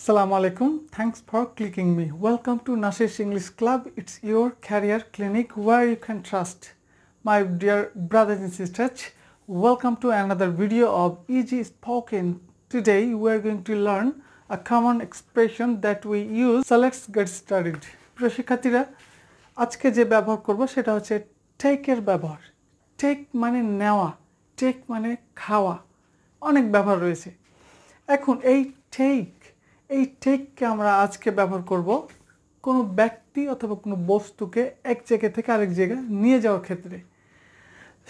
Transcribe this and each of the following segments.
Assalamu alaikum. Thanks for clicking me. Welcome to Nasirs English Club. It's your career clinic where you can trust. My dear brothers and sisters, welcome to another video of Easy Spoken. Today we are going to learn a common expression that we use. So let's get started. প্রিয় শিক্ষার্থীরা, আজকে যে ব্যবহার করব সেটা হচ্ছে take এর ব্যবহার। Take মানে নেওয়া, take মানে খাওয়া। অনেক ব্যবহার রয়েছে। এখন এই টেককে আমরা আজকে ব্যবহার করব কোনো ব্যক্তি অথবা কোনো বস্তুকে এক জায়গা থেকে আরেক জায়গায় নিয়ে যাওয়ার ক্ষেত্রে।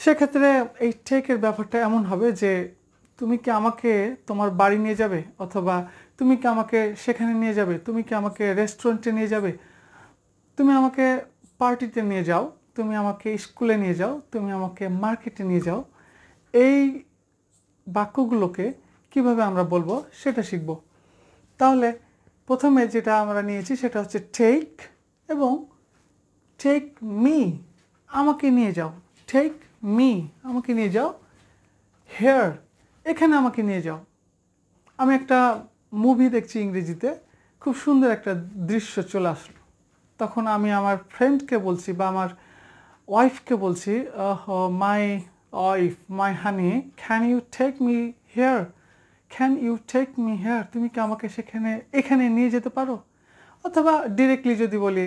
সেক্ষেত্রে এই টেকের ব্যাপারটা এমন হবে যে তুমি কি আমাকে তোমার বাড়ি নিয়ে যাবে, অথবা তুমি কি আমাকে সেখানে নিয়ে যাবে, তুমি কি আমাকে রেস্টুরেন্টে নিয়ে যাবে, তুমি আমাকে পার্টিতে নিয়ে যাও, তুমি আমাকে স্কুলে নিয়ে যাও, তুমি আমাকে মার্কেটে নিয়ে যাও। এই বাক্যগুলোকে কিভাবে আমরা বলবো সেটা শিখব। তাহলে প্রথমে যেটা আমরা নিয়েছি সেটা হচ্ছে টেক এবং টেক মি, আমাকে নিয়ে যাও। টেক মি, আমাকে নিয়ে যাও। হেয়ার, এখানে আমাকে নিয়ে যাও। আমি একটা মুভি দেখছি ইংরেজিতে, খুব সুন্দর একটা দৃশ্য চলে আসলো। তখন আমি আমার ফ্রেন্ডকে বলছি বা আমার ওয়াইফকে বলছি, my wife, my honey, can you take me here, can you take me here, তুমি কি আমাকে এখানে নিয়ে যেতে পারো? অথবা ডিরেক্টলি যদি বলি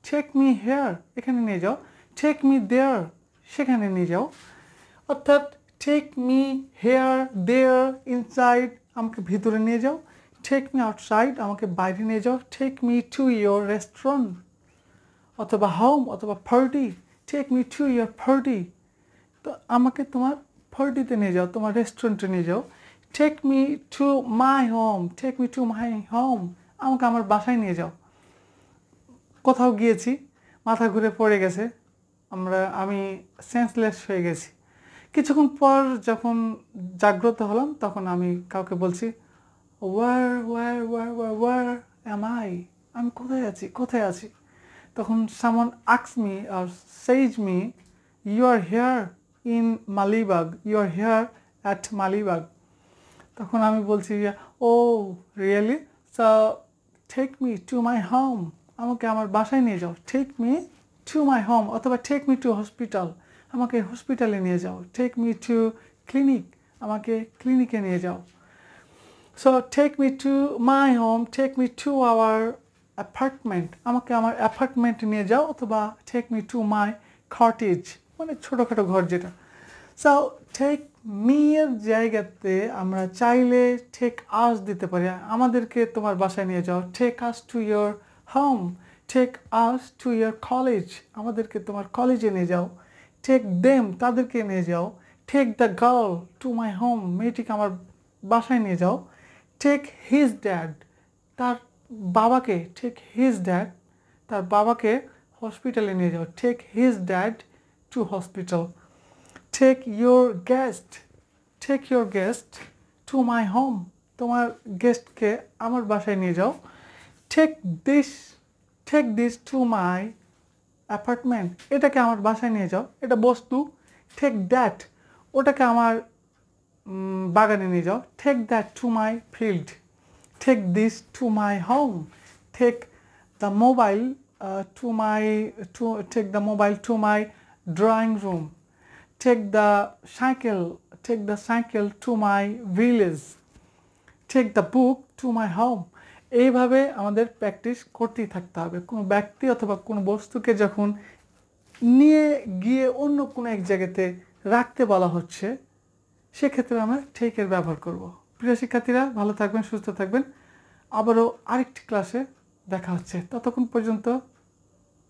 টেক মি হেয়ার, এখানে নিয়ে যাও। টেক মি দেয়ার, সেখানে নিয়ে যাও। অর্থাৎ take me here, there, inside, আমাকে ভিতরে নিয়ে যাও। টেক মি আউটসাইড, আমাকে বাইরে নিয়ে যাও। Take me to your restaurant অথবা হোম অথবা party, take me to your party, তো আমাকে তোমার পার্টিতে নিয়ে যাও, তোমার রেস্টুরেন্টে নিয়ে যাও। Take me to my home, take me to my home, আমাকে আমার বাসায় নিয়ে যাও। কোথাও গিয়েছি, মাথা ঘুরে পড়ে গেছে, আমি সেন্সলেস হয়ে গেছি। কিছুক্ষণ পর যখন জাগ্রত হলাম তখন আমি কাউকে বলছি ওয়ার অ্যাম আই, আমি কোথায় আছি? তখন সামন asks me or says me, you are here in Malibag, you are here at Malibag. তখন আমি বলছি, oh really, so take me to my home, আমাকে আমার বাসায় নিয়ে যাও। Take me to my home, অথবা টেক মি টু হসপিটাল, আমাকে হসপিটালে নিয়ে যাও। টেক মি টু ক্লিনিক, আমাকে ক্লিনিকে নিয়ে যাও। So take me to my home, take me to our apartment, আমাকে আমার অ্যাপার্টমেন্টে নিয়ে যাও। অথবা take me to my cottage, মানে ছোটোখাটো ঘর যেটা। সো টেক মি এর জায়গাতে আমরা চাইলে টেক আস দিতে পারি, আমাদেরকে তোমার বাসায় নিয়ে যাও। Take us to your home, take us to your college, আমাদেরকে তোমার কলেজে নিয়ে যাও। টেক দেম, তাদেরকে নিয়ে যাও। Take the girl to my home, মেয়েটিকে আমার বাসায় নিয়ে যাও। টেক হিজ ড্যাড, তার বাবাকে, টেক হিজ ড্যাড, তার বাবাকে হসপিটালে নিয়ে যাও। Take his dad to hospital. Take your guest to my home, তোমার গেস্টকে আমার বাসায় নিয়ে যাও। Take this to my apartment, এটাকে আমার বাসায় নিয়ে যাও, এটা বস্তু। টেক দ্যাট, ওটাকে আমার বাগানে নিয়ে যাও। Take that to my field. Take this to my home. Take the mobile to my drawing room. Take the cycle to my village. Take the book to my home. এইভাবে আমাদের practice করতেই থাকতে হবে। কোনো ব্যক্তি অথবা কোনো বস্তুকে যখন নিয়ে গিয়ে অন্য কোনো এক জায়গাতে রাখতে বলা হচ্ছে, সেক্ষেত্রে আমরা টেকের ব্যবহার করব। প্রিয় শিক্ষার্থীরা, ভালো থাকবেন, সুস্থ থাকবেন। আবারও আরেকটি ক্লাসে দেখা হচ্ছে। ততক্ষণ পর্যন্ত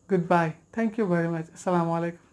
good bye. Thank you very much. আসসালামু আলাইকুম।